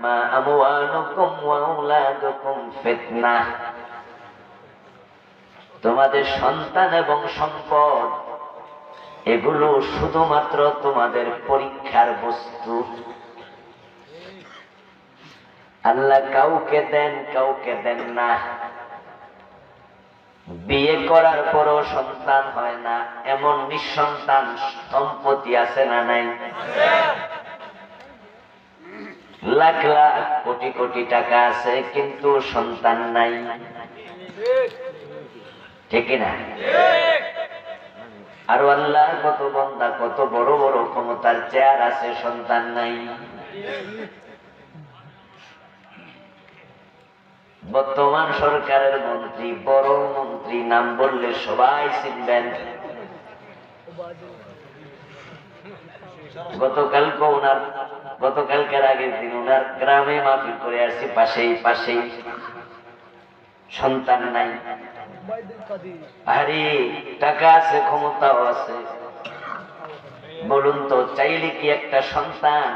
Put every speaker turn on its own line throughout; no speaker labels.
মা আমওয়ালুকুম ওয়া আওলাদুকুম ফিতনাহ, তোমাদের সন্তান এবং সম্পদ এগুলো শুধুমাত্র তোমাদের পরীক্ষার বস্তু। আল্লাহ কাউকে দেন কাউকে দেন না। বিয়ে করার পরও সন্তান হয় না এমন নিঃসন্তান দম্পতি আছে না নাই? লাখ লাখ কোটি কোটি টাকা আছে কিন্তু সন্তান নাই, ঠিক না? আর আল্লাহ কত বান্দা কত বড় বড় ক্ষমতার চেয়ার আছে, সন্তান নাই। বর্তমান সরকারের মন্ত্রী, বড় মন্ত্রী, নাম বললে সবাই চিনবেন। গতকালকের আগের দিন ওনার গ্রামে মাহফিল করে আসছি, পাশেই সন্তান নাই। আরে টাকা আছে, ক্ষমতাও আছে, বলুন তো চাইলে কি একটা সন্তান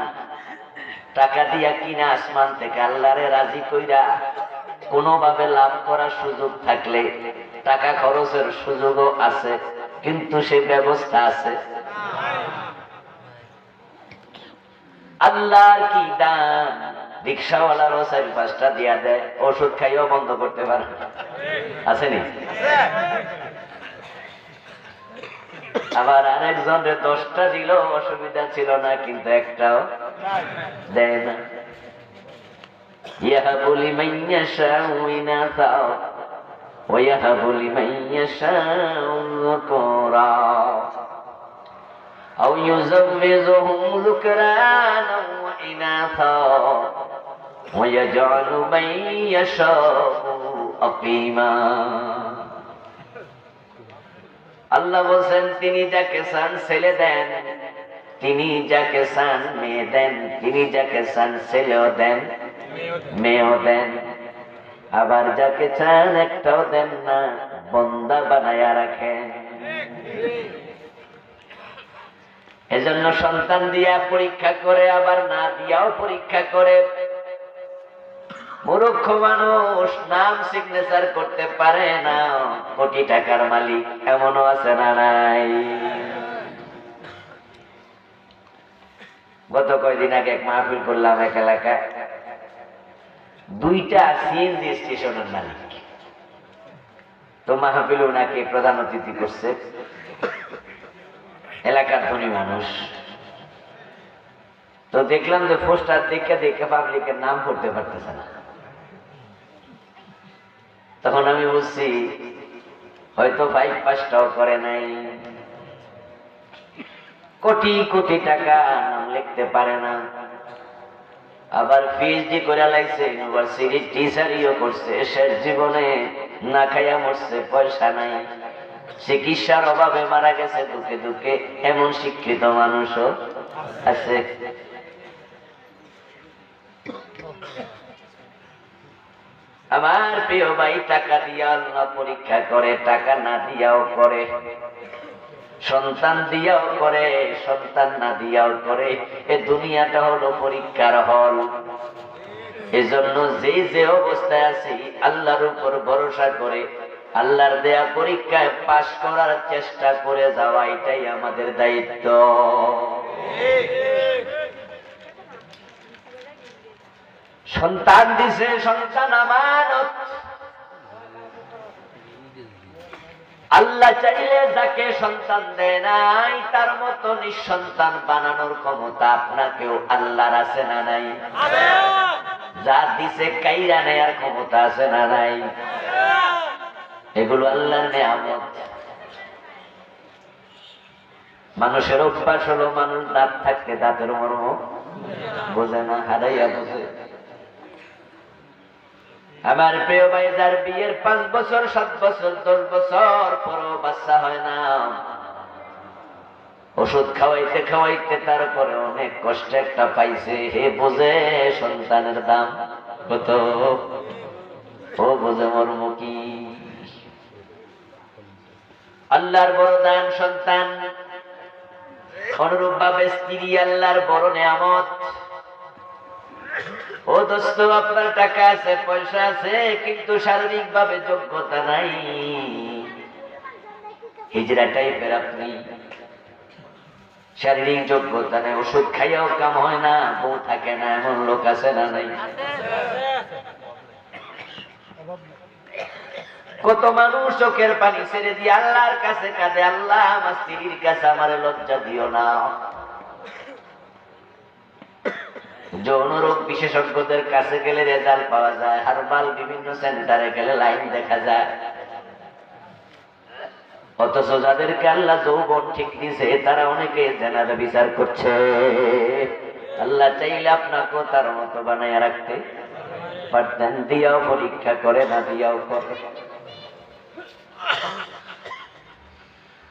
টাকা দিয়া কিনা আসমান থেকে আল্লাহরে রাজি কইরা কোনোভাবে লাভ করার সুযোগ থাকলে টাকা খরচের সুযোগও আছে, কিন্তু সেই ব্যবস্থা আছে? আল্লাহর কি দান! রিক্সাওয়ালারও 4-5টা দিয়া দেয়, ওষুধ খাইও বন্ধ করতে পারে, আসেনি? আবার আরেকজনে 10টা দিল, অসুবিধা ছিল না, কিন্তু একটাও দেয় না। ইয়াহাবু লিমান ইয়াশাউ ইনাসা ওয়া ইয়াহাবু লিমান ইয়াশাউ যুকরা আও ইউযাওযিজুহুম যুকরানা ওয়া ইনাসা ওয়া ইয়াজআলু মান ইয়াশাউ আকিমা। আল্লাহ বলেন তিনি যাকে চান ছেলে দেন, তিনি যাকে চান মেয়ে দেন, তিনি যাকে চান ছেলেও দেন মেয়েও দেন, আবার যাকে চান একটাও দেন না, বন্দা বানায়া রাখেন। এজন্য সন্তান দিয়া পরীক্ষা করে, আবার না দিয়াও পরীক্ষা করে। মূর্খ মানুষ নাম সিগনেচার করতে পারে না, কোটি টাকার মালিক এমনও আছে না নাই? গত কয়দিন আগে এক মাহফিল করলাম এক এলাকায়, 2টা সিএনজি স্টেশনের মালিক। তো মাহফিল ওনাকে প্রধান অতিথি করছে, এলাকার ধনী মানুষ। তো দেখলাম যে পোস্টার দেখে পাবলিকের নাম পড়তে পারতেছে না। তখন আমি বুঝছি হয়তো 5-5টাও করে নাই, কোটি কোটি টাকা, নাম লিখতে পারে না। আবার পিএইচডি করে লাইছে, ইউনিভার্সিটি টিচারিও করছে, শেষ জীবনে না খাইয়া মরছে, পয়সা নাই, চিকিৎসার অভাবে মারা গেছে দুঃখে দুঃখে, এমন শিক্ষিত মানুষও আছে। আমার প্রিয় ভাই, টাকা দিয়া আল্লাহ পরীক্ষা করে, টাকা না দিয়াও করে, সন্তান দিয়াও করে, সন্তান না দিয়াও করে। এ দুনিয়াটা হলো পরীক্ষার হল। এজন্য যে অবস্থায় আছি আল্লাহর উপর ভরসা করে আল্লাহর দেয়া পরীক্ষায় পাশ করার চেষ্টা করে যাওয়া, এটাই আমাদের দায়িত্ব। সন্তান দিছে, সন্তান আমানত। আল্লাহ চাইলে যাকে সন্তান দেয় নাই তার মতো নিঃসন্তান বানানোর ক্ষমতা আপনাকেও আল্লাহর আছে না নাই? যা দিছে কাইরা নেয়ার ক্ষমতা আছে না নাই? এগুলো আল্লাহর নেয়ামত। মানুষের অভ্যাস হলো, মানুষ দাঁত থাকতে দাঁতের মর্ম বোঝে না, হারাইয়া বোঝে। আমার প্রিয় ভাই, যার বিয়ের 5 বছর 7 বছর 10 বছর পরও বাচ্চা হয় না, ওষুধ খাওয়াইতে খাওয়াইতে তারপরে অনেক কষ্ট একটা পাইছে, হে বোঝে সন্তানের দাম কত, ও বোঝে মর্ম কি। আল্লাহর বড় দান সন্তান, অনুরূপ ভাবে স্ত্রী আল্লাহর বড় নেয়ামত। ও দোস্ত, আপনার টাকা আছে, পয়সা আছে, কিন্তু শারীরিক ভাবে যোগ্যতা নাই। হিজড়া টাইপের আপনি, শারীরিক যোগ্যতা নেই, ওষুধ খাইয়াও কাম হয় না, বউ থাকে না, এমন লোক আছে না নাই? কত মানুষ চোখের পানি ছেড়ে দিয়ে আল্লাহর কাছে কাঁদে, আল্লাহ আমার স্ত্রীর কাছে আমার লজ্জা দিও না। যৌন রোগ বিশেষজ্ঞদের কাছে গেলে রেজাল্ট পাওয়া যায়, হারবাল বিভিন্ন সেন্টারে গেলে লাইন দেখা যায়। অথচ যাদেরকে আল্লাহ যৌবন ঠিক দিছে তারা অনেকে জেনার বিচার করছে। আল্লাহ চাইলে আপনাকেও তার মতো বানাইয়া রাখতে পারতেন। দিয়াও পরীক্ষা করে, না দিয়াও করে।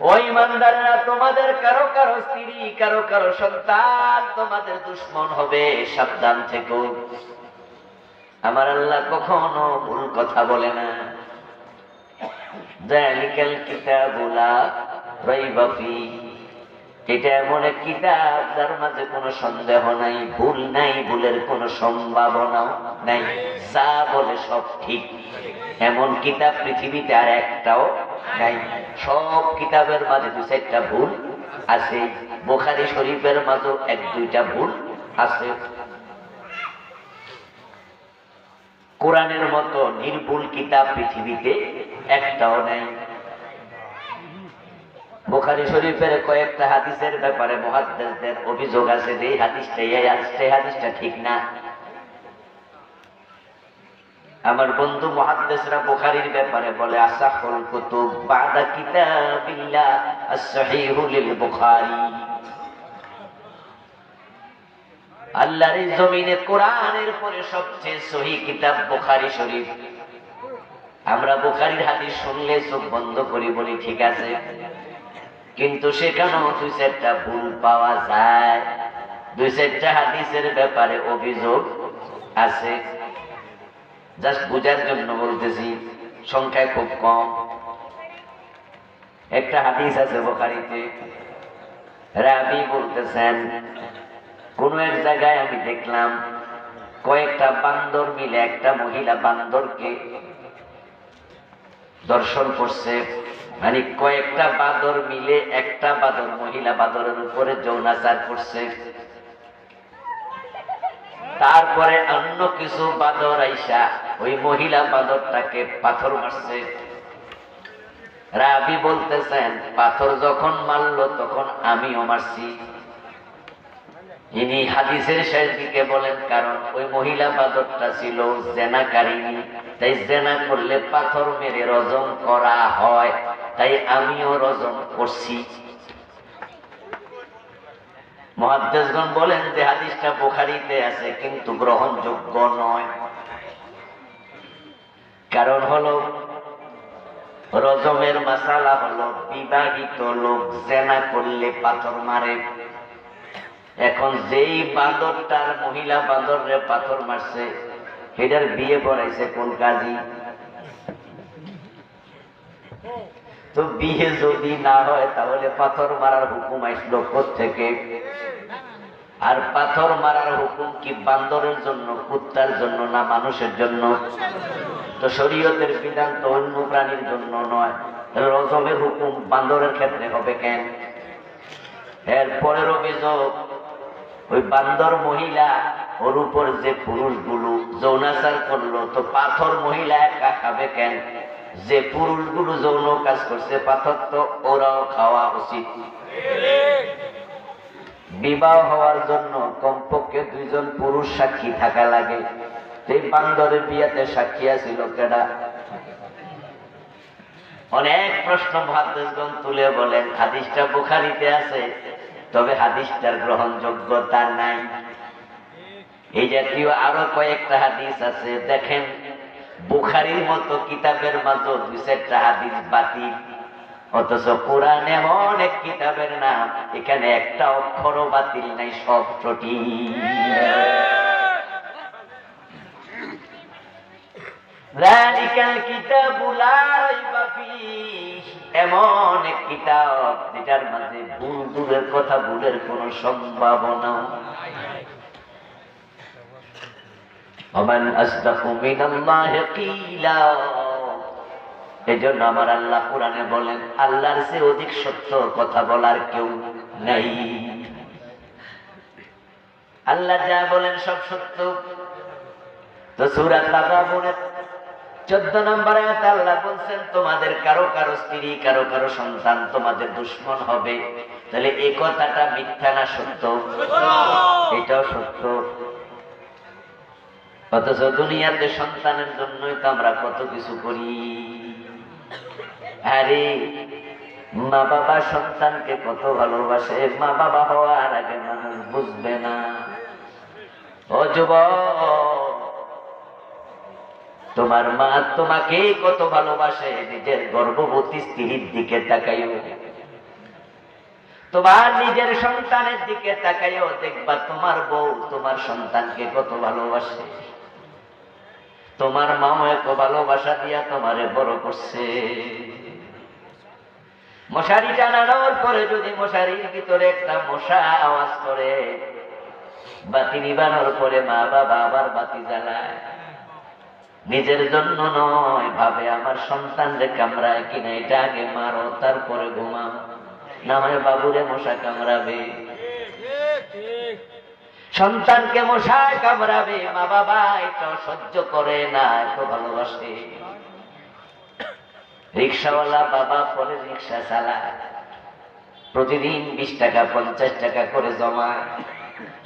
ওই ইমানদাররা, তোমাদের কারো কারো স্ত্রী, কারো কারো সন্তান তোমাদের দুশ্মন হবে, সাবধান থেকো। আমার আল্লাহ কখনো ভুল কথা বলে না। যালিকাল কিতাবু লা রাইবা ফীহি, এটা এমন এক কিতাব যার মাঝে কোনো সন্দেহ নাই, ভুল নাই, ভুলের কোনো সম্ভাবনাও নাই, যা বলে সব ঠিক। এমন কিতাব পৃথিবীতে আর একটাও নাই। সব কিতাবের মাঝে দু চারটা ভুল আছে, বুখারী শরীফের মাঝে এক দুইটা ভুল আছে। কোরআনের মতো নির্ভুল কিতাব পৃথিবীতে একটাও নাই। বুখারী শরীফের কয়েকটা হাদিসের ব্যাপারে মুহাদ্দিসদের অভিযোগ আছে যে এই হাদিসটা ঠিক না। আমার বন্ধু মুহাদ্দিসরা বুখারীর ব্যাপারে বলে, আসাহুল কুতুব বাদা কিতাবিল্লাহ as-সাহিহু লিল বুখারী। আল্লাহর জমিনে কোরআনের পরে সবচেয়ে সহিহ কিতাব বুখারী শরীফ। আমরা বুখারীর হাদিস শুনলে চোখ বন্ধ করি, বলি ঠিক আছে, কিন্তু সেখানেও দুই চারটা ভুল পাওয়া যায়, দুই চারটা হাদিসের ব্যাপারে অভিযোগ আছে। জাস্ট বুঝার জন্য বলতেছি, সংখ্যায় খুব কম। একটা হাদিস আছে বুখারীতে, রাবী বলতেছেন, কোন এক জায়গায় আমি দেখলাম কয়েকটা বান্দর মিলে একটা মহিলা বান্দরকে দর্শন করছে। মানে কয়েকটা বাদর মিলে একটা বাদর মহিলা বাদরের উপরে যৌনাচার করছে। তারপরে অন্য কিছু বাদর আইসা ওই মহিলা বাদরটাকে পাথর মারছে। রাবী বলতেছেন, পাথর যখন মারলো তখন আমিও মারছি। ইনি হাদিসের শেষ দিকে বলেন, কারণ ওই মহিলা বাদরটা ছিল জেনাকারিনী, তাই জেনা করলে পাথর মেরে রজম করা হয়, তাই আমিও রজম করছি। মুহাদ্দিসগণ বলেন যে হাদিসটা বুখারীতে আছে কিন্তু গ্রহণযোগ্য নয়। কারণ হলো, রজমের মাসালা হলো বিবাহিত লোক জেনা করলে পাথর মারে। এখন যেই বান্দরটার মহিলা বান্দরে পাথর মারছে, এটার বিয়ে পড়াইছে কোন কাজী? তো বিয়ে যদি না হয় তাহলে পাথর মারার হুকুম আসলো কোত্থেকে? আর পাথর মারার হুকুম কি বান্দরের জন্য, কুত্তার জন্য, না মানুষের জন্য? তো শরীয়তের বিধান তো অন্য প্রাণীর জন্য নয়, রজমের হুকুম বান্দরের ক্ষেত্রে হবে কেন? এরপরের অভিযোগ, ওই বান্দর মহিলা ওর উপর যে পুরুষগুলো যৌনাচার করলো, তো পাথর মহিলা একা খাবে কেন? যে পুরুষগুলো যৌন কাজ করছে পাথর তো ওরাও খাওয়া উচিত। বিবাহ হওয়ার জন্য কমপক্ষে দুইজন পুরুষ সাক্ষী থাকা লাগে। এই বান্দরের বিয়াতে সাক্ষী আছিল কেডা? অনেক প্রশ্ন মুহাদ্দিসগণ তুলে বলেন, হাদিসটা বুখারীতে আছে, তবে হাদিসটার গ্রহণযোগ্যতা নাই। এই জাতীয় আরো কয়েকটা হাদিস আছে, দেখেন বুখারীর মতো কিতাবের মাঝে দুই চারটা হাদিস বাতিল, অথচ কোরআন এমন এক কিতাবের নাম, এখানে একটা অক্ষরও বাতিল নাই, সব সঠিক। যালিকাল কিতাবু লা রাইবা ফীহি, এমন এক কিতাব যেটার মাঝে ভুল দূরের কথা, ভুলের কোনো সম্ভাবনা। ওমান আসদাকু মিনাল্লাহি কিলা। এজন্য আমার আল্লাহ কোরআনে বলেন, আল্লাহর চেয়ে অধিক সত্য কথা বলার কেউ নাই। আল্লাহ যা বলেন সব সত্য। তো সূরা তাগাবুনের 14 নম্বর আয়াতে আল্লাহ বলছেন, তোমাদের কারো কারো স্ত্রী, কারো কারো সন্তান তোমাদের দুশমন হবে। তাহলে এই কথাটা মিথ্যা না সত্য? এটাও সত্য। অথচ দুনিয়াতে সন্তানের জন্যই তো আমরা কত কিছু করি। আরে মা বাবা সন্তানকে কত ভালোবাসে, মা বাবা হওয়ার আগে মানুষ বুঝবে না। ও যুবক, তোমার মা তোমাকে কত ভালোবাসে, নিজের গর্ভবতী স্ত্রীর দিকে তাকাইও, তোমার নিজের সন্তানের দিকে তাকাইও, দেখবা তোমার বউ তোমার সন্তানকে কত ভালোবাসে। তোমার মাও এত ভালোবাসা দিয়া তোমারে বড় করছে। মশারি টানানোর পরে যদি মশারির ভিতরে একটা মশা আওয়াজ করে, বাতি নিবানোর পরে মা বাবা আবার বাতি জ্বালায়। নিজের জন্য নয়, ভাবে আমার সন্তানরে কামড়ায় কিনা, এটা আগে মারো তারপরে ঘুমাও, না হয় বাবুরে মশা কামড়াবে। সন্তানকে মশায় কামড়াবে, মা বাবা এটা সহ্য করে না, এত ভালোবাসে। রিক্সাওয়ালা বাবা পরে রিক্সা চালায়, প্রতিদিন 20 টাকা 50 টাকা করে জমায়,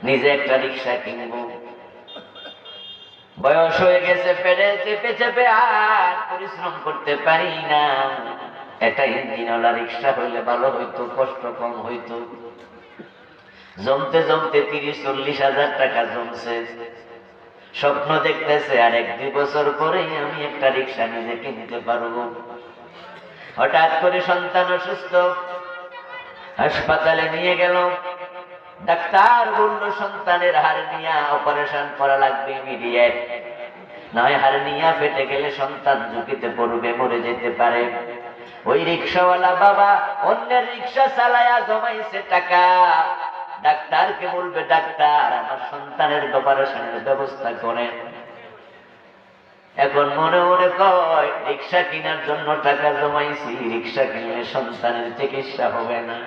নিজে একটা রিক্সা কিনবো। বয়স হয়ে গেছে, পেটে চেপে চেপে আর পরিশ্রম করতে পারি না। একটা ইঞ্জিনওয়ালা রিক্সা হইলে ভালো হইতো, কষ্ট কম হইতো। জমতে জমতে 30-40 হাজার টাকা জমছে। স্বপ্ন দেখতেছে আর 1-2 বছর পরেই আমি একটা রিক্সা নিজে কিনতে পারবো। হঠাৎ করে সন্তান অসুস্থ, হাসপাতালে নিয়ে গেল। ডাক্তার বলল সন্তানের হার্নিয়া, অপারেশন করা লাগবে ইমিডিয়েট, নয় হার্নিয়া ফেটে গেলে সন্তান ঝুঁকিতে পড়বে, মরে যেতে পারে। ওই রিক্সাওয়ালা বাবা অন্যের রিক্সা চালায়া জমাইছে টাকা। ডাক্তারকে বলবে, ডাক্তার আমার সন্তানের অপারেশনের ব্যবস্থা করেন। এখন মনে মনে কয়, রিক্সা কেনার জন্য টাকা জমাইছি, রিক্সা কিনলে সন্তানের চিকিৎসা হবে না।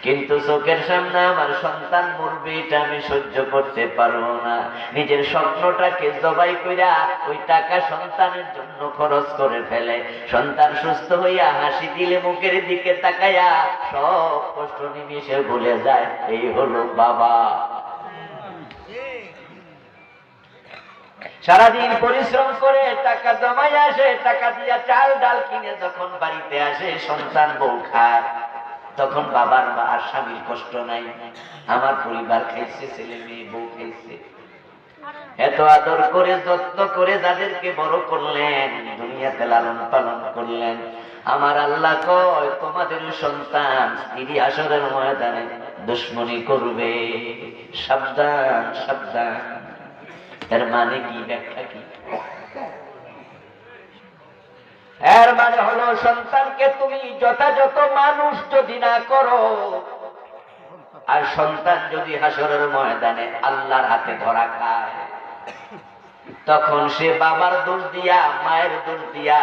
কিন্তু চোখের সামনে আমার সন্তান মরবে, এটা আমি সহ্য করতে পারবো না। নিজের স্বপ্নটাকে জবাই কইরা ওই টাকা সন্তানের জন্য খরচ করে ফেলে। সন্তান সুস্থ হইয়া হাসি দিলে মুখের দিকে তাকাইয়া সব কষ্ট নিমিষে ভুলে যায়। এই হলো বাবা। সারাদিন পরিশ্রম করে টাকা জমাই আসে, টাকা দিয়া চাল ডাল কিনে যখন বাড়িতে আসে, সন্তান বউ খায়, তখন বাবার বা আর স্বামীর কষ্ট নাই। আমার পরিবার খাইছে, ছেলে মেয়ে বউ খাইছে। এত আদর করে যত্ন করে যাদেরকে বড় করলেন, দুনিয়াতে লালন পালন করলেন, আমার আল্লাহ কয় তোমাদের সন্তান স্ত্রী হাসরের ময়দানে দুশ্মনী করবে। সাবধান সাবধান। এর মানে কি, ব্যাখ্যা কি? এর মানে হলো সন্তানকে তুমি যথাযথ মানুষ যদি না করো, আর সন্তান যদি হাসরের ময়দানে আল্লাহর হাতে ধরা খায়, তখন সে বাবার দোষ দিয়া মায়ের দোষ দিয়া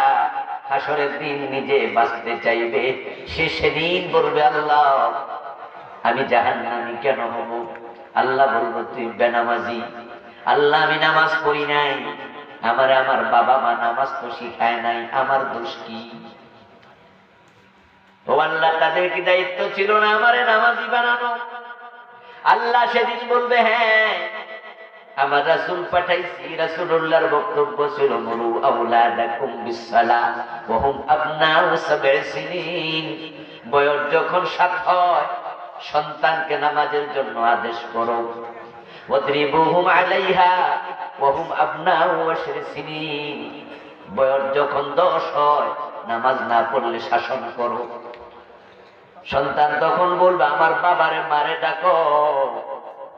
হাসরের দিন নিজে বাঁচতে চাইবে। সে সেদিন বলবে, আল্লাহ আমি জাহান্নামী কেন হব? আল্লাহ বলবো তুই বেনামাজি। আল্লাহ আমি নামাজ পড়ি নাই, আমার বাবা মা নামাজ তো শিখায় নাই, আমার দোষ কি? ও আল্লাহ, তাদের কি দায়িত্ব ছিল না আমারে নামাজি বানানো? আল্লাহ সেদিন বলবে, হ্যাঁ আমার রাসূল পাঠাইছি। রাসূলুল্লাহর বক্তব্য ছিল, মুরু আওলাদাকুম বিসসালাহ ওয়া হুম আবনাউ 7 সিনিন। বয়স যখন 7 হয়, সন্তানকে নামাজের জন্য আদেশ করো। ওয়াদরিবুহুম আলাইহা ওয়া হুম আবনাউ 10 সিনিন। বয়স যখন 10 হয়, নামাজ না পড়লে শাসন করো। সন্তান তখন বলবে, আমার বাবারে মারে ডাকো।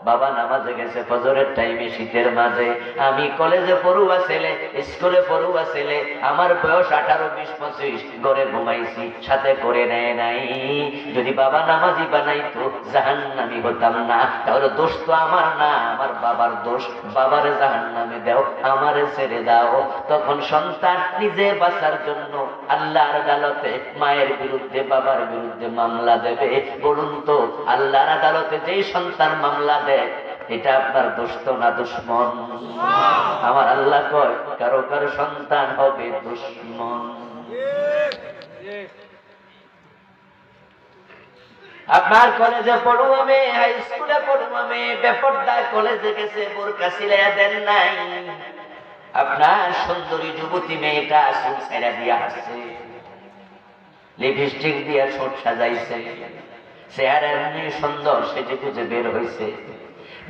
বাবা নামাজে গেছে ফজরের টাইমে শীতের মাঝে, আমি কলেজে পড়ুয়া ছেলে, স্কুলে পড়ুয়া ছেলে, আমার বয়স 18, 20, 25, ঘরে ঘুমাইছি, সাথে করে নেয় নাই। যদি বাবা নামাজি বানাইতো জাহান্নামী হতাম না। তাহলে দোষ তো আমার না, আমার বাবার দোষ। বাবারে জাহান্নামে দাও, আমারে ছেড়ে দাও। তখন সন্তান নিজে বাঁচার জন্য আল্লাহর আদালতে মায়ের বিরুদ্ধে বাবার বিরুদ্ধে মামলা দেবে। বলুন তো, আল্লাহর আদালতে যেই সন্তান মামলা দেয়, এটা আপনার দোষ তো না দুশ্মন? আমার আল্লাহ কয় কারো কারো সন্তান হবে দুশ্মন। আপনার কলেজে পড়ুয়া মেয়ে, হাই স্কুলে পড়ুয়া মেয়ে বেপরদায় কলেজে গেছে, বোরকা সিলাইয়া দেন নাই। আপনার সুন্দরী যুবতী মেয়েটা চুল ছেড়া দিয়া আসছে, লিপস্টিক দিয়া ঠোঁট সাজাইছে, চেহারা এমনি সুন্দর সেজে গুজে বের হয়েছে,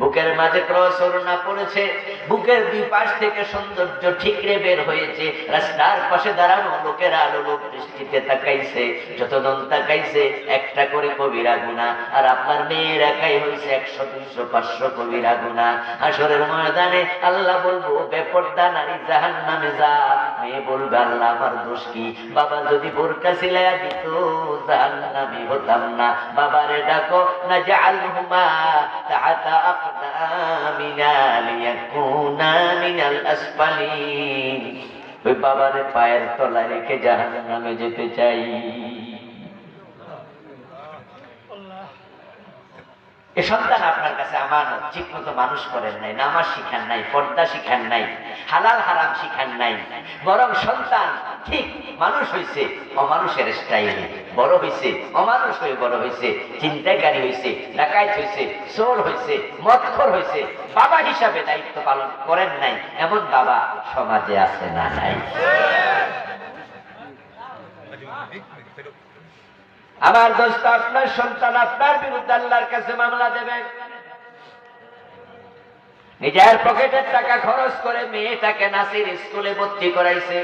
বুকের মাঝে ক্রস ওড়না পড়েছে, বুকের দুই পাশ থেকে সৌন্দর্য ঠিকরে বের হয়েছে। রাস্তার পাশে দাঁড়ানো লোকেরা লোক দৃষ্টিতে তাকাইছে, যতজন তাকাইছে একটা করে কবিরা গুনাহ। আর আপনার মেয়ের একাই হয়েছে 100, 200, 500 কবিরা গুনাহ। হাশরের ময়দানে আল্লাহ বলবো বেপরদা নারী জাহান্নামে যা। মেয়ে বলবে আল্লাহ আমার দোষ কি? বাবা যদি বোরকা সিলাইয়া দিত জাহান্নামে হতাম না। বাবারে ডাকো না জাআলহুমা তাহাতা আকদামিনা লিয়াকুনা মিনাল আসফালিন। ওই বাবারে পায়ের তলায় রেখে জাহান্নামে যেতে চাই। এ সন্তান আপনার কাছে আমানত, ঠিক মতো মানুষ করেন নাই, নামাজ শিখান নাই, পর্দা শিখান নাই, হালাল হারাম শিখান নাই। বরং সন্তান ঠিক মানুষ হয়েছে অমানুষের স্টাইলে, বড় হয়েছে অমানুষ হয়ে বড় হয়েছে, চিন্তাকারী হয়েছে, ডাকাত হয়েছে, চোর হয়েছে, মদখোর হয়েছে। বাবা হিসাবে দায়িত্ব পালন করেন নাই, এমন বাবা সমাজে আছে না নাই? আমার দোস্ত, আপনার সন্তান আপনার বিরুদ্ধে আল্লাহর কাছে মামলা দেবে। নিজের পকেটের টাকা খরচ করে মেয়েটাকে নাসির স্কুলে ভর্তি করাইছে,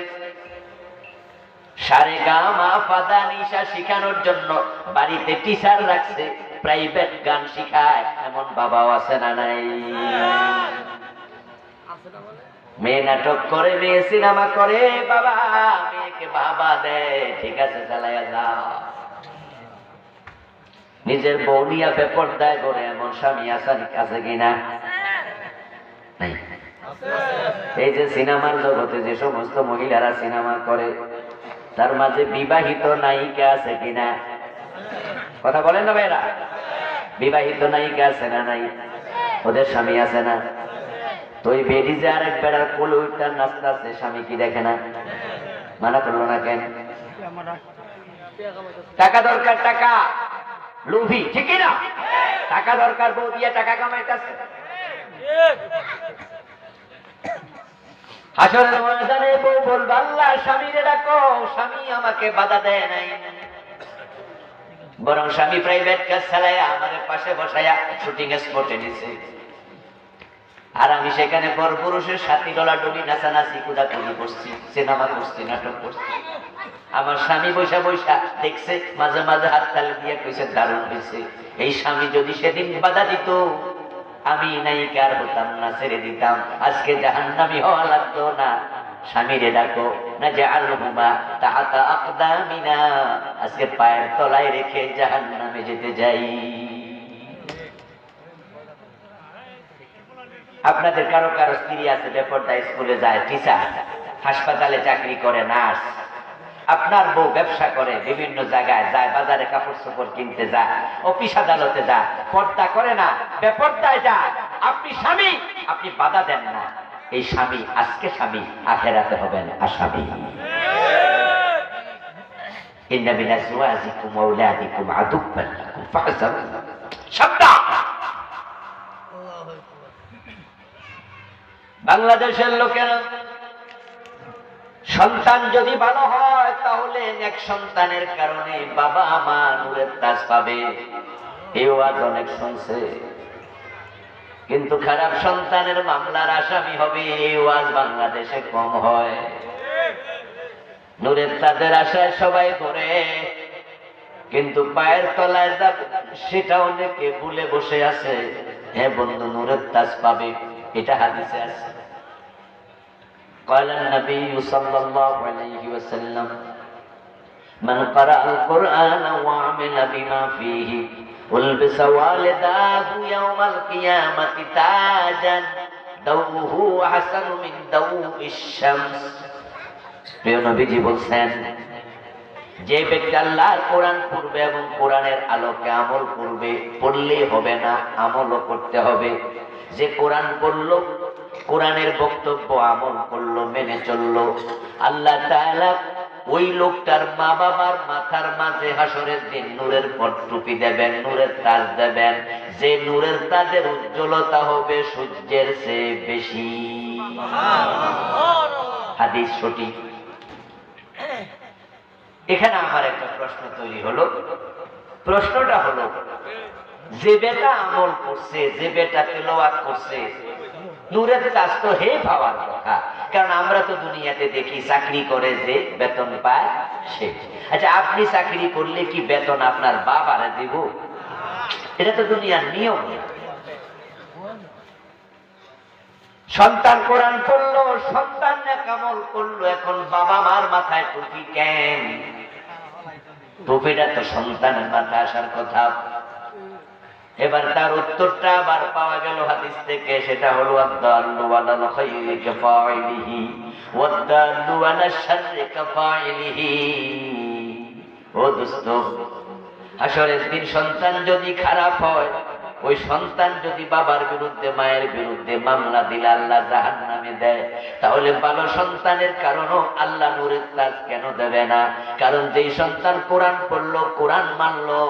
সারেগামা ফাদা নিশা শিখানোর জন্য বাড়িতে টিচার রাখছে, প্রাইভেট গান শিখায়। এমন বাবাও আছে না নাই? মেয়ে নাটক করে, মেয়ে সিনেমা করে, বাবা মেয়েকে বাবা দেয়, ঠিক আছে চালাইয়া যাও। নিজের বউ নিয়ে বেপরদায় করে এমন স্বামী আছে কিনা? নাই। এই যে সিনেমার জগতে যে সমস্ত মহিলারা সিনেমা করে, তার মাঝে বিবাহিত নায়িকা আছে কিনা? কথা বলেন না ভাইরা? বিবাহিত নায়িকা আছে না নাই? ওদের স্বামী আছে না? তো ওই বেডি যে আরেক বেড়ার কোলে উঠতার নাচতে আছে, স্বামী কি দেখে না? মানা করলো না কেন? টাকা দরকার, টাকা লোভী, ঠিক না? টাকা দরকার, বউ দিয়ে টাকা কামাইতেছে। হাসরের ময়দানে বউ বলবে আল্লাহ স্বামীরে ডাকো, স্বামী আমাকে বাধা দেয় নাই, বরং স্বামী প্রাইভেট কাজ চালায় আমাদের পাশে বসায়া শুটিং স্পটে নিছে। আর আমি সেখানে পর পুরুষের সাথী ডলাডলি নাচানাচি কুদাকুদি করছি, সিনেমা করছি, নাটক করছি। আমার স্বামী বৈশা বৈশা দেখছে, মাঝে মাঝে হাত তালি দিয়ে কইছে দারুণ হয়েছে। এই স্বামী যদি সেদিন বাধা দিত, আমি নায়িকার হতাম না, ছেড়ে দিতাম, আজকে জাহান্নামী হওয়া লাগতো না। স্বামীরে ডাকো না জাআলহুমা তাহাতা আকদামিনা, আজকে পায়ের তলায় রেখে জাহান্নামে যেতে যাই। আপনাদের কারো কারো স্ত্রী আছে বেপরদায় স্কুলে যায়, টিচার, হাসপাতালে চাকরি করে, নার্স। আপনার বউ ব্যবসা করে, বিভিন্ন জায়গায় যায়, বাজারে কাপড় চোপড় কিনতে যায়, অফিস আদালতে যায়, পর্দা করে না, বেপরদায় যায়। আপনি স্বামী, আপনি বাধা দেন না। এই স্বামী আজকে স্বামী, আখেরাতে হবেন আসামি। ইন্না মিন আজওয়াজিকুম ওয়া আওলাদিকুম আদুওয়ান লাকুম ফাহযারু। সাবধান! বাংলাদেশের লোকেরা সন্তান যদি ভালো হয় তাহলে এক সন্তানের কারণে বাবা মা নূরের তাজ পাবে, এই ওয়াজ অনেক শুনছে। কিন্তু খারাপ সন্তানের মামলার আসামি হবে, এই ওয়াজ বাংলাদেশে কম হয়। নূরের তাজের আশায় সবাই করে, কিন্তু পায়ের তলায় যাবে সেটা অনেকে ভুলে বসে আছে। হ্যাঁ বন্ধু, নূরের তাজ পাবে, এটা হাদিসে আছে। قال النبي صلى الله عليه وسلم من قرأ القرآن وعمل بما فيه ألبس والداه يوم القيامة تاجا ضوءه أحسن من ضوء الشمس। প্রিয় নবীজি বলছেন, যে ব্যক্তি আল্লাহর কোরআন পড়বে এবং কোরআনের আলোকে আমল করবে, পড়লেই হবে না, আমলও করতে হবে। যে কোরআন পড়লো, কোরআনের বক্তব্য আমল করলো, মেনে চললো, আল্লাহ তাআলা ওই লোকটার মা বাবার মাথার মাঝে হাসরের দিন নূরের পট্টুপি দেবেন, নূরের তাজ দেবেন, যে নূরের তাজের উজ্জ্বলতা হবে সূর্যের চেয়ে বেশি। হাদিস সঠিক। এখানে আমার একটা প্রশ্ন তৈরি হলো। প্রশ্নটা হলো, যে বেটা আমল করছে, যে বেটা তেলাওয়াত করছে, নূরের তাজ তো হে পাওয়ার কথা। কারণ আমরা তো দুনিয়াতে দেখি চাকরি করে যে বেতন পায় সে। আচ্ছা, আপনি চাকরি করলে কি বেতন আপনার বাবারে দিব? এটা তো দুনিয়ার নিয়ম। সন্তান কোরআন পড়লো, সন্তান আমল করলো, এখন বাবা মার মাথায় টুপি কেন? টুপিটা তো সন্তানের মাথায় আসার কথা। এবার তার উত্তরটা আবার পাওয়া গেল হাদিস থেকে, সেটা হলো আদ-দাল্লু আলাল খায়রি কাফাইলিহি ওয়াদ-দাল্লু আলাশ শাররি কাফাইলিহি। ও দোস্ত, হাসরের দিন সন্তান যদি খারাপ হয়, ওই সন্তান যদি বাবার বিরুদ্ধে মায়ের বিরুদ্ধে মামলা দিলে আল্লাহ জাহান্নামে দেয়, তাহলে ভালো সন্তানের কারণও আল্লাহ নূরের তাজ কেন দেবে না? কারণ যেই সন্তান কোরআন পড়লো, কোরআন মানলো,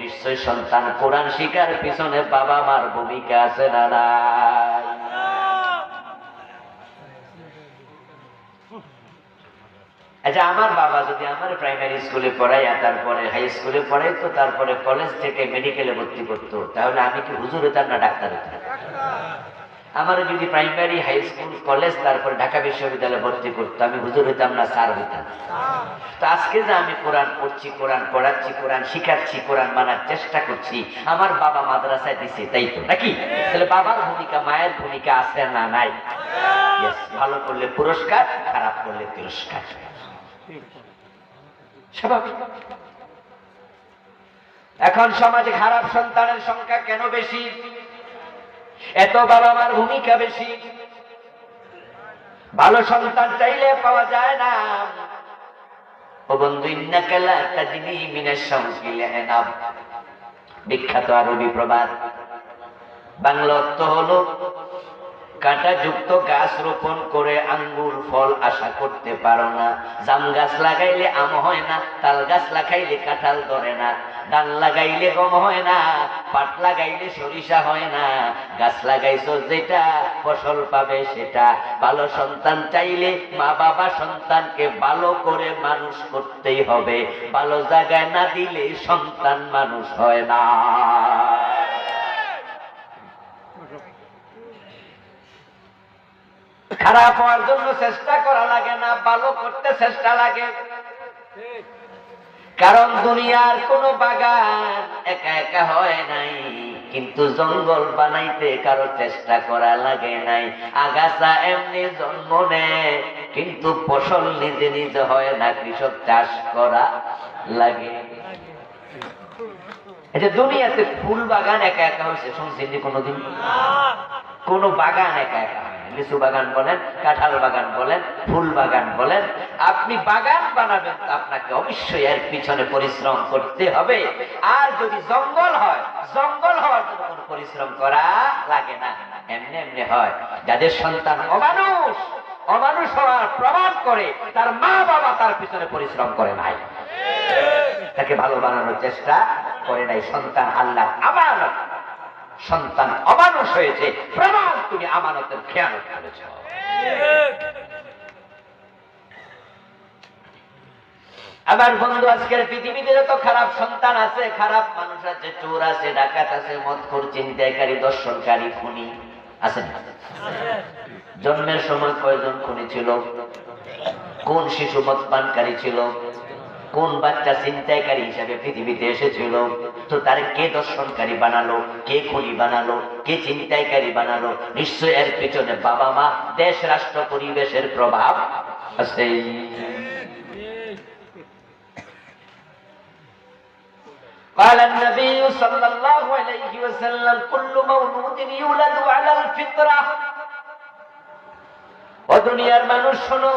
নিশ্চয় সন্তান কোরআন শিখার পিছনে বাবা মার ভূমিকা আছে না নাই? আচ্ছা, আমার বাবা যদি আমার প্রাইমারি স্কুলে পড়াইয়া, তারপরে হাই স্কুলে পড়াইতো, তারপরে কলেজ থেকে মেডিকেলে ভর্তি করতো, তাহলে আমি কি হুজুর হইতাম না ডাক্তার হইতাম? আমার যদি প্রাইমারি, হাই স্কুল, কলেজ, তারপরে ঢাকা বিশ্ববিদ্যালয়ে ভর্তি করতো, আমি হুজুর হইতাম না স্যার হইতাম? তো আজকে যে আমি কোরআন পড়ছি, কোরআন পড়াচ্ছি, কোরআন শিখাচ্ছি, কোরআন মানার চেষ্টা করছি, আমার বাবা মাদ্রাসায় দিছে, তাই তো নাকি? তাহলে বাবার ভূমিকা, মায়ের ভূমিকা আছে না নাই? ভালো করলে পুরস্কার, খারাপ করলে তিরস্কার। এখন সমাজে খারাপ সন্তানের সংখ্যা কেন বেশি? এত বাবা মার ভূমিকা বেশি। ভালো সন্তান চাইলে পাওয়া যায় না। ও বন্ধু, ইন্নাকা লা তাজনি মিনাশ শামসি লি'নাব, বিখ্যাত আরবি প্রবাদ। বাংলা অর্থ হলো, কাঁটাযুক্ত গাছ রোপণ করে আঙ্গুর ফল আশা করতে পারো না। জাম গাছ লাগাইলে আম হয় না, তাল গাছ লাগাইলে কাঁঠাল ধরে না, ধান লাগাইলে গম হয় না, পাট লাগাইলে সরিষা হয় না। গাছ লাগাইছো যেটা, ফসল পাবে সেটা। ভালো সন্তান চাইলে মা বাবা সন্তানকে ভালো করে মানুষ করতেই হবে। ভালো জায়গায় না দিলে সন্তান মানুষ হয় না। খারাপ হওয়ার জন্য চেষ্টা করা লাগে না, ভালো করতে চেষ্টা লাগে। কারণ দুনিয়ার কোন বাগান একা একা হয় নাই, কিন্তু জঙ্গল বানাইতে কারো চেষ্টা করা লাগে নাই। আগাছা এমনি জন্ম নেয়, কিন্তু ফসল নিজে নিজে হয় না, কৃষক চাষ করা লাগে। এই যে দুনিয়াতে ফুল বাগান একা একা হয়েছে, শুনছেন কোনোদিন? কোন বাগান একা একা হয় না। লিচু বাগান বলেন, কাঁঠাল বাগান বলেন, ফুল বাগান বলেন, আপনি বাগান বানাবেন তো আপনাকে অবশ্যই এর পিছনে পরিশ্রম করতে হবে। আর যদি জঙ্গল হয়, জঙ্গল হওয়ার জন্য কোনো পরিশ্রম করা লাগে না, এমনি এমনি হয়। যাদের সন্তান অমানুষ, অমানুষ হওয়ার প্রমাণ করে তার মা বাবা তার পিছনে পরিশ্রম করে নাই, তাকে ভালো বানানোর চেষ্টা করে নাই। সন্তান আল্লাহর আমানত, সন্তান অমানুষ হয়েছে, প্রমাণ তুমি আমানতের খেয়ানত করেছ। আমার বন্ধু, আজকের পৃথিবীতে যত খারাপ সন্তান আছে, খারাপ মানুষ আছে, চোর আছে, ডাকাত আছে, মদখোর, ছিনতাইকারী, দর্শনকারী, খুনি আছে না? জন্মের সময় কয়জন খুনি ছিল? কোন শিশু মদপানকারী ছিল? কোন বাচ্চা ছিনতাইকারী হিসাবে পৃথিবীতে এসেছিল, তো তার কে দর্শনকারী বানালো, কে খুনি বানালো, কে ছিনতাইকারী বানালো? নিশ্চয় এর পিছনে বাবা মা, দেশ, রাষ্ট্র, পরিবেশের প্রভাব আছে। قال النبي صلى الله عليه وسلم كل مولود يولد على الفطرة। ও দুনিয়ার মানুষ শোনো,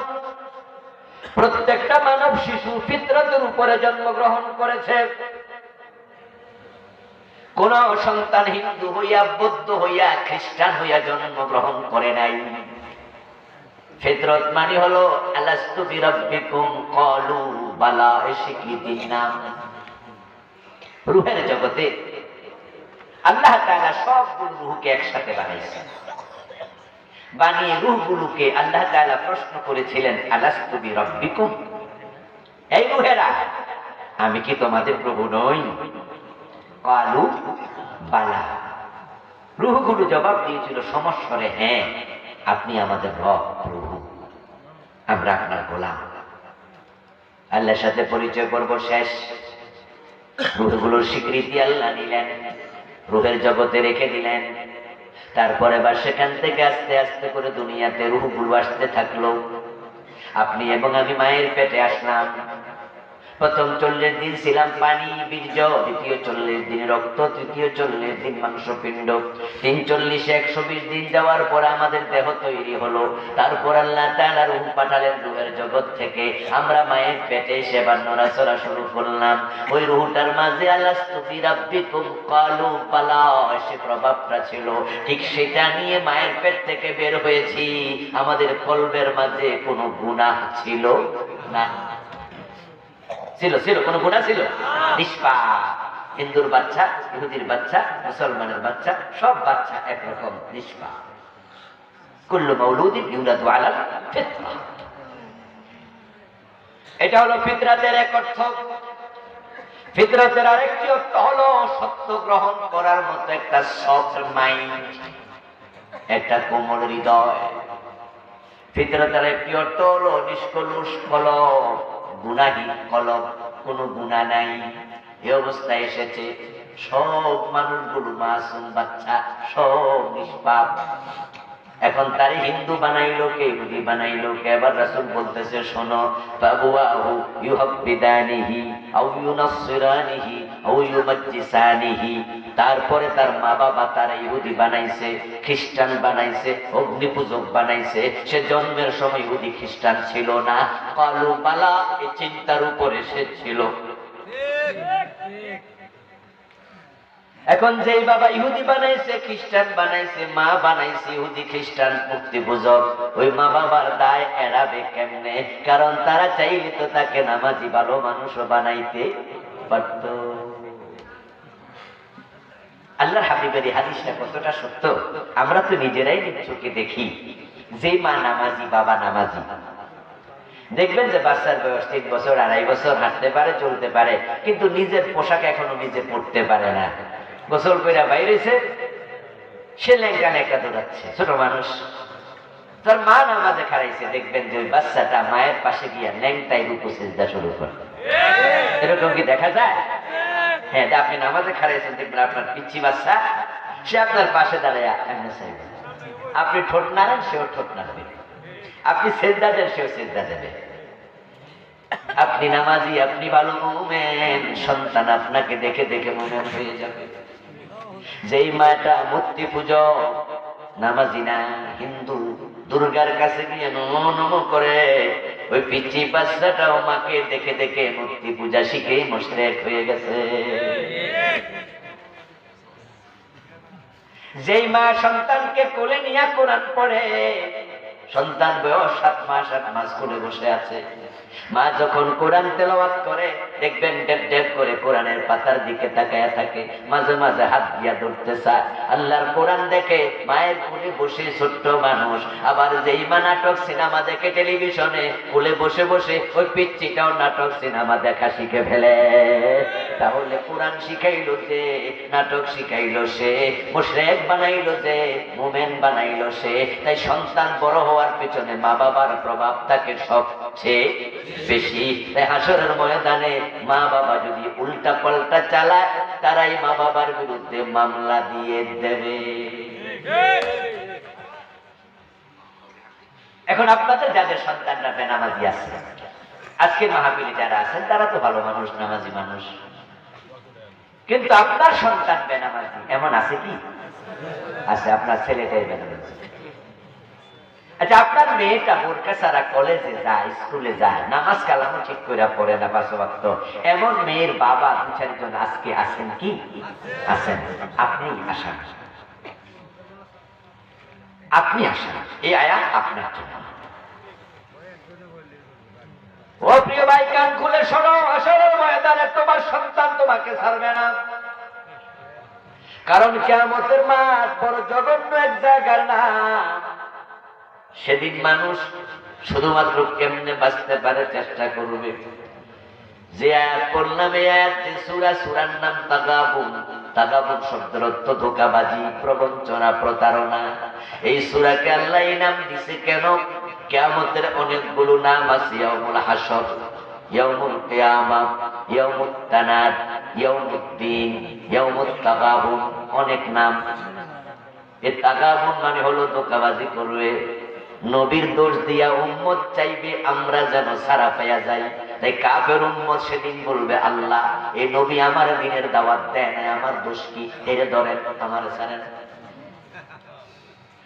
প্রত্যেকটা মানব শিশু ফিতরতের উপরে জন্মগ্রহণ করেছে। কোন সন্তান হিন্দু হইয়া, বৌদ্ধ হইয়া, খ্রিস্টান হইয়া জন্মগ্রহণ করে নাই। ফিতরত মানে হলো আলাস্তু বিরাব্বিকুম ক্বালু বালা, স্বীকৃতির নাম। রূহের জগতে আল্লাহ তাআলা সবগুলো রূহকে একসাথে বানাইছে। বানিয়ে রূহগুলোকে আল্লাহ তাআলা প্রশ্ন করেছিলেন, আলাস্তু বিরাব্বিকুম, এই রূহেরা, আমি কি তোমাদের প্রভু নই? ক্বালু বালা। রূহগুলো জবাব দিয়েছিল সমস্বরে, হ্যাঁ আপনি আমাদের রব, প্রভু, আমরা আপনার গোলাম। আল্লাহর সাথে পরিচয় পর্ব শেষ। রূহগুলোর স্বীকৃতি আল্লাহ নিলেন, রূহের জগতে রেখে দিলেন। তারপরে আবার সেখান থেকে আস্তে আস্তে করে দুনিয়াতে রূহগুলো আসতে থাকলো। আপনি এবং আমি মায়ের পেটে আসলাম। প্রথম 40 দিন ছিলাম পানি বীর্য, দ্বিতীয় 40 দিন রক্ত, তৃতীয় 40 দিন মাংসপিণ্ড, 340 120 দিন যাওয়ার পর আমাদের দেহ তৈরি হলো। তারপর আল্লাহ তাআলা রূহ পাঠালেন রূহের জগৎ থেকে। আমরা মায়ের পেটে সেবার নড়াচড়া শুরু করলাম। ওই রূহটার মাঝে আলাস্তু বিরাব্বিকুম ক্বালু বালা, সে প্রভাবটা ছিল। ঠিক সেটা নিয়ে মায়ের পেট থেকে বের হয়েছি। আমাদের কলবের মাঝে কোনো গুনাহ ছিল না। ছিল কোন গুনাহ ছিল? নিষ্পাপ। হিন্দুর বাচ্চা, ইহুদির বাচ্চা, মুসলমানের বাচ্চা, সব বাচ্চা একরকম নিষ্পাপ। কুল্লু মাউলুদিন ইউলাদু আলাল ফিতরা। এটা হলো ফিতরাতের এক অর্থ। ফিতরাতের আরেকটি অর্থ হলো সত্য গ্রহণ করার মতো একটা সফট মাইন্ড, একটা কোমল হৃদয়। ফিতরাতের একটি অর্থ হলো নিষ্কলুষ কলব, গুনাহীন কলব, কোনো গুনাহ নাই। এই অবস্থায় এসেছে। সব মানুষগুলো মাসুম বাচ্চা, সব নিষ্পাপ। এখন তারে হিন্দু বানাইলো কে, ইহুদি বানাইলো কে? এবার রাসূল বলতেছে, শোনো, ফাবুয়াহু ইউহাব্বিদানিহি আও ইউনাসসিরানিহি আও ইউমাজ্জিসানিহি। তারপরে তার মা বাবা তারা ইহুদি বানাইছে, খ্রিস্টান বানাইছে, অগ্নিপূজক বানাইছে। সে জন্মের সময় ইহুদি খ্রিস্টান ছিল না। ক্বালু বালা, এই চিন্তার উপরে সে ছিল। এখন যেই বাবা ইহুদি বানাইছে, খ্রিস্টান বানাইছে, মা বানাইছে ইহুদি খ্রিস্টান মূর্তি পূজক, ওই মা বাবার দায় এড়াবে কেমনে? কারণ তারা চাইলে তো তাকে নামাজি ভালো মানুষও বানাইতে পারত। আল্লাহর হাবিবের এই হাদিসটা কতটা সত্য আমরা তো নিজেরাই চোখে দেখি। যে মা নামাজি, বাবা নামাজি, দেখবেন যে বাচ্চার বয়স 3 বছর 2.5 বছর, হাঁটতে পারে, চলতে পারে, কিন্তু নিজের পোশাক এখনো নিজে পরতে পারে না। গোসল কইরা বাইরেছে, সে লেঙ্গা লেঙ্গা দৌড়াচ্ছে, ছোট মানুষ। তার মা নামাজে খাড়াইছে, দেখবেন যে ওই বাচ্চাটা মায়ের পাশে গিয়া ল্যাংটাই রুকু সিজদা শুরু করে। এরকম কি দেখা যায়? হ্যাঁ, আপনি নামাজে খাড়াইছেন, দেখবেন আপনার পিচ্চি বাচ্চা সে আপনার পাশে দাঁড়ায় এমনি চাইবে। আপনি ঠোঁট নাড়েন, সেও ঠোঁট নাড়বে। আপনি সিজদা দেন, সেও সিজদা দেবে। আপনি নামাজি, আপনি ভালো মুমিন, সন্তান আপনাকে দেখে দেখে মুমিন হয়ে যাবে। যেই মাটা মূর্তি পূজক, নামাজি না, হিন্দু, দুর্গার কাছে গিয়ে নমো নমো করে, ওই পিচ্চি বাচ্চাটাও মাকে দেখে দেখে মূর্তি পূজা শিখে মুশরিক হয়ে গেছে। যেই মা সন্তানকে কোলে নিয়ে কোরআন পড়ে, সন্তান বয়স 7 মাস 8 মাস কোলে বসে আছে, মা যখন কোরআন তেলাওয়াত করে, দেখবেন ডেপ ডেপ করে কোরআনের পাতার দিকে তাকায়া থাকে, মাঝে মাঝে হাত দিয়া ধরতে চায়। আল্লাহর কোরআন দেখে মায়ের কোলে বসে ছোট্ট মানুষ। আবার যেই মা নাটক সিনেমা দেখে টেলিভিশনে, কোলে বসে বসে ওই পিচ্চিটাও নাটক সিনেমা দেখা শিখে ফেলে। তাহলে কোরআন শিখাইলো যে, নাটক শিখাইলো সে, মুশরিক বানাইলো যে, মুমিন বানাইলো সে। তাই সন্তান বড় হওয়ার হওয়ার পিছনে মা বাবার প্রভাব থাকে সবচেয়ে বেশি। তাই হাসরের ময়দানে মা বাবা যদি উল্টা পাল্টা চালায়, তারাই মা বাবার বিরুদ্ধে মামলা দিয়ে দেবে। এখন আপনাদের যাদের সন্তানরা বেনামাজি আছে, আজকের মাহফিলে যারা আছেন তারা তো ভালো মানুষ, নামাজি মানুষ, কিন্তু আপনার সন্তান বেনামাজি এমন আছে কি? আছে। আপনার ছেলেটাই বেনামাজি। আচ্ছা, আপনার মেয়েটা বোরকা ছাড়া কলেজে যায়, স্কুলে যায়, নামাজ কালামও ঠিক করে পড়ে না 5 ওয়াক্ত, এমন মেয়ের বাবা 2-4 জন আজকে আছেন কি? আছেন। আপনি আসান, আপনি আসান, এই আয়াত আপনার জন্য। ও প্রিয় ভাই, কান খুলে শোনো, আসরের ময়দানে তোমার সন্তান তোমাকে ছাড়বে না। কারণ কিয়ামতের মাঠ বড় জঘন্য এক জায়গার নাম। সেদিন মানুষ শুধুমাত্র কেমনে বাঁচতে পারে চেষ্টা করবে। যে আয়াত পড়লাম, এই আয়াত যে সূরা, সূরার নাম তাগাবুন। তাগাবুন শব্দের অর্থ ধোঁকাবাজি, প্রবঞ্চনা, প্রতারণা। এই সূরাকে আল্লাহ এই নাম দিছে কেন? কিয়ামতের অনেকগুলো নাম আছে। ইয়াউমুল হাসর, ইয়াউমুল কিয়ামা, ইয়াউমুত তানাদ, ইয়াউমুদ্দিন, ইয়াউমুত তাগাবুন, অনেক নাম। এই তাগাবুন মানে হলো ধোঁকাবাজি করবে, নবীর দোষ দিয়া উম্মত চাইবে আমরা যেন সারা পাইয়া যাই। তাই কাফের উম্মত সেদিন বলবে, আল্লাহ এই নবী আমার দিনের দাওয়াত দেয় না, আমার দোষ কি? এরে ধরেন, আমার ছাড়েন।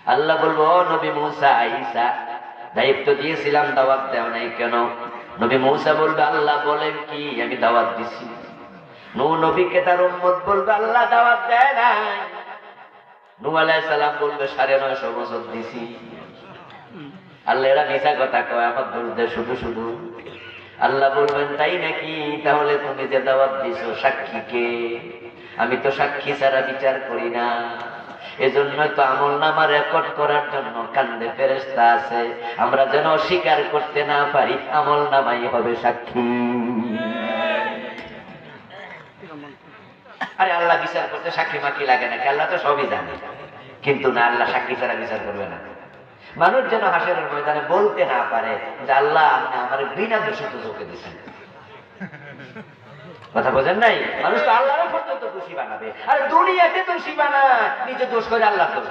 আল্লাহ বলবো, ও নবী মুসা, ঈসা দায়িত্ব দিয়েছিলাম, দাওয়াত দেও নাই কেন? নবী মুসা বলবে, আল্লাহ বলেন কি, আমি দাওয়াত দিছি। নূহ নবীকে তার উম্মত বলবে, আল্লাহ দাওয়াত দেয় নাই। নূহ আলাইহিস সালাম বলবে, 950 বছর দিছি। আল্লাহ এরা মিছা কথা কয়, আমার দোষ দেয় শুধু শুধু। আল্লাহ বলবেন, তাই নাকি? তাহলে তুমি যে দাওয়াত দিছো সাক্ষী কে? আমি তো সাক্ষী ছাড়া বিচার করি না। এজন্য তো আমলনামা রেকর্ড করার জন্য কান্দে ফেরেশতা আছে, আমরা যেন অস্বীকার করতে না পারি, আমলনামাই হবে সাক্ষী। আরে আল্লাহ বিচার করতে সাক্ষী মাকি লাগে নাকি? আল্লাহ তো সবই জানে, কিন্তু না, আল্লাহ সাক্ষী ছাড়া বিচার করবে না। মানুষ যেন হাসরের ময়দানে বলতে না পারে যে আল্লাহ আপনি আমার বিনা দোষে তো চোখে দিচ্ছেন। কথা বোঝেন নাই? মানুষ তো আল্লাহর পর্যন্ত দোষী বানাবে, আর দুনিয়াতে দোষী বানায়, নিজে দোষ করে আল্লাহ দোষ।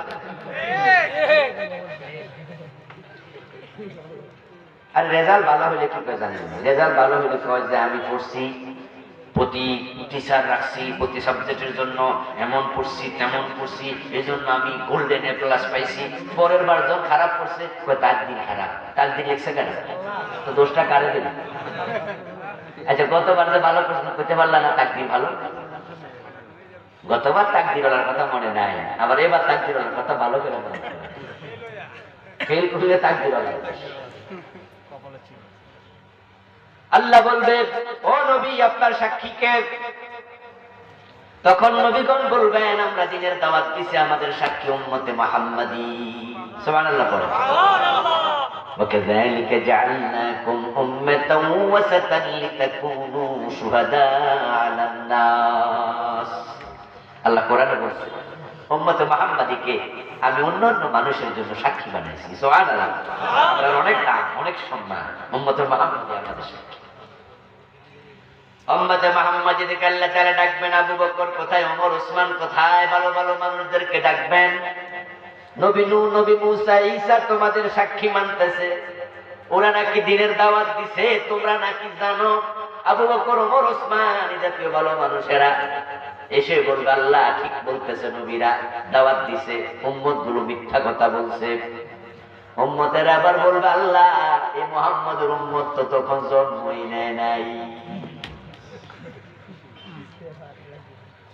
আর রেজাল্ট ভালো হলে কি করে জানেন? রেজাল্ট ভালো হলে কয় যে আমি পড়ছি, প্রতি টিচার রাখছি, প্রতি সাবজেক্টের জন্য এমন পড়ছি তেমন পড়ছি, এই জন্য আমি গোল্ডেন এ প্লাস পাইছি। পরের বার যখন খারাপ করছে, তার দিন খারাপ, তার দিন লিখছে কেন? তো দোষটা কারে দিল? আচ্ছা, গতবার যে ভালো প্রশ্ন করতে পারলাম না, তাকদির ভালো। গতবার তাকদিরওয়ালার কথা মনে নাই, আবার এবার তাকদিরওয়ালার কথা ভালো করে মনে হয়। ফেল করলে তাকদিরওয়ালার। আল্লাহ বলবে, ও নবী আপনার সাক্ষী কে? তখন নবীগণ বলবেন, আমরা দিনের দাওয়াত দিছি, আমাদের সাক্ষী উম্মতে মুহাম্মাদী। সুবহানাল্লাহ পড়ে। وكذلك جعلناكم أمة وسطا لتكونوا شهداء على الناس। আল্লাহ কোরআনে বলছে, উম্মতে মুহাম্মাদীকে আমি অন্যান্য মানুষের জন্য সাক্ষী বানাইছি। সুবহানাল্লাহ। আপনার অনেক নাম, অনেক সম্মান, উম্মতে মুহাম্মাদী আমাদের সাক্ষী। উম্মতে মুহাম্মাদীকে আল্লাহ তাআলা ডাকবেন, আবু বকর কোথায়, ওমর, ওসমান কোথায়? ভালো ভালো মানুষদেরকে ডাকবেন। নবী নূহ, নবী মুসা, ঈসা তোমাদের সাক্ষী মানতেছে, ওরা নাকি দিনের দাওয়াত দিছে, তোমরা নাকি জানো। আবু বকর, ওমর, ওসমান এই জাতীয় ভালো মানুষেরা এসে বলবে, আল্লাহ ঠিক বলতেছে, নবীরা দাওয়াত দিছে, উম্মত গুলো মিথ্যা কথা বলছে। উম্মতেরা আবার বলবে, আল্লাহ এই মুহাম্মদের উম্মত তো তখন জন্মই নেয় নাই।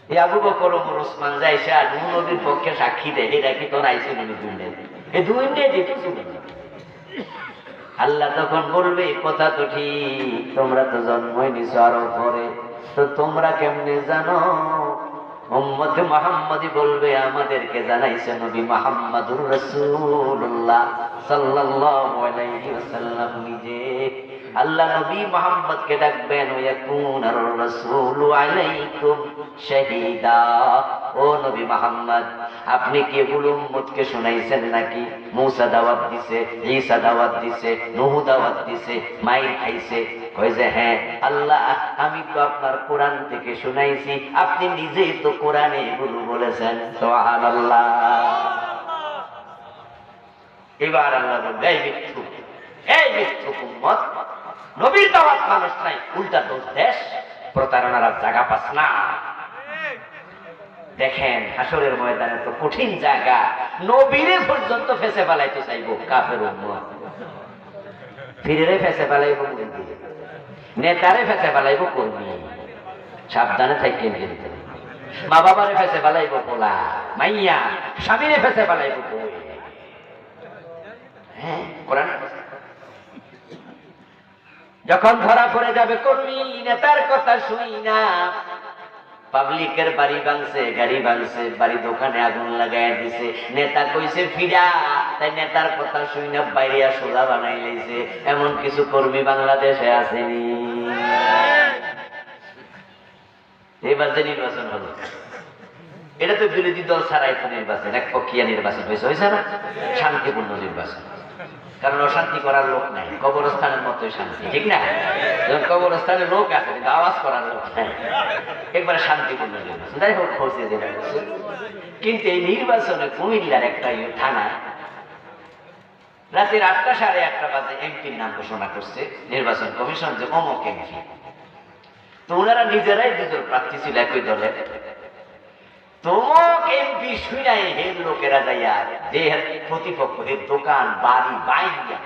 আবু বকর, ওমর, ওসমান যাইসা নূহ নবীর পক্ষে সাক্ষী দেয়, এটা কি তোর আইসি নবী দুনিয়া? এই দুনিয়া দিতেছি। আল্লাহ তখন বলবে, কথা তো ঠিক, তোমরা তো জন্মই নিছো আরো পরে, তো তোমরা কেমনে জানো? উম্মতে মুহাম্মাদী বলবে, আমাদেরকে জানাইছে নবী মুহাম্মাদুর রাসূলুল্লাহ সাল্লাল্লাহু আলাইহি ওয়াসাল্লাম নিজে। আল্লাহ নবী মুহাম্মদকে ডাকবেন, ওয়াকুনার রাসূলু আলাইকুম শাহীদা, ও নবী মুহাম্মদ, আপনি কি এগুলো উম্মতকে শুনাইছেন নাকি? মূসা দাওয়াত দিছে, ঈসা দাওয়াত দিছে, নূহ দাওয়াত দিছে, মাইর খাইছে। কই যে হ্যাঁ আল্লাহ, আমি তো আপনার কোরআন থেকে শুনাইছি, আপনি নিজেই তো কোরআনে এগুলো বলেছেন। সুবহানাল্লাহ। এবার আল্লাহ বলবে, এই মিথ্যুক উম্মত, নবীর দাওয়াত মানুষ নাই, উল্টা দোষ দেশ, প্রতারণার জায়গা পাস না। দেখেন হাসরের ময়দানে তো কঠিন জায়গা, নবীরে পর্যন্ত ফেসে ফেলাইতে চাইবো কাফের উম্মত, ফিরে ফেসে ফেলাইবো মুরিদ, নেতারে ফেসে ফেলাইবো কর্মী। সাবধানে থাকেন কিন্তু, মা বাবারে ফেসে ফেলাইবো পোলা মাইয়া, স্বামীরে ফেসে ফেলাইবো বই। হ্যাঁ, কোরআন যখন ধরা পড়ে যাবে কর্মী নেতার কথা শুই না, পাবলিকের বাড়ি ভাঙছে, গাড়ি ভাঙছে, বাড়ি দোকানে আগুন লাগাই দিছে, নেতা কইছে ফিরা, তাই নেতার কথা শুই না বাইরে সোজা বানাই লাইছে। এমন কিছু কর্মী বাংলাদেশে আসেনি। এবার যে নির্বাচন হলো, এটা তো বিরোধী দল ছাড়াই তো নির্বাচন, একপক্ষীয় নির্বাচন হয়েছে না, শান্তিপূর্ণ নির্বাচন। কারণ অশান্তি করার লোক নাই, কবরস্থানের মতোই শান্তি, ঠিক না? যখন কবরস্থানে লোক আছে কিন্তু আওয়াজ করার লোক নাই, একবারে শান্তিপূর্ণ নির্বাচন। যাই হোক হচ্ছে যেটা, কিন্তু এই নির্বাচনে কুমিল্লার একটা থানা রাতের 8টা সাড়ে 8টা বাজে এমপির নাম ঘোষণা করছে নির্বাচন কমিশন, যে অমুক এমপি। তো ওনারা নিজেরাই দুজন প্রার্থী ছিল একই দলের। তোমাক এমপি শুনাই হের লোকেরা যাইয়া যে প্রতিপক্ষ হের দোকান বাড়ি বাইয়া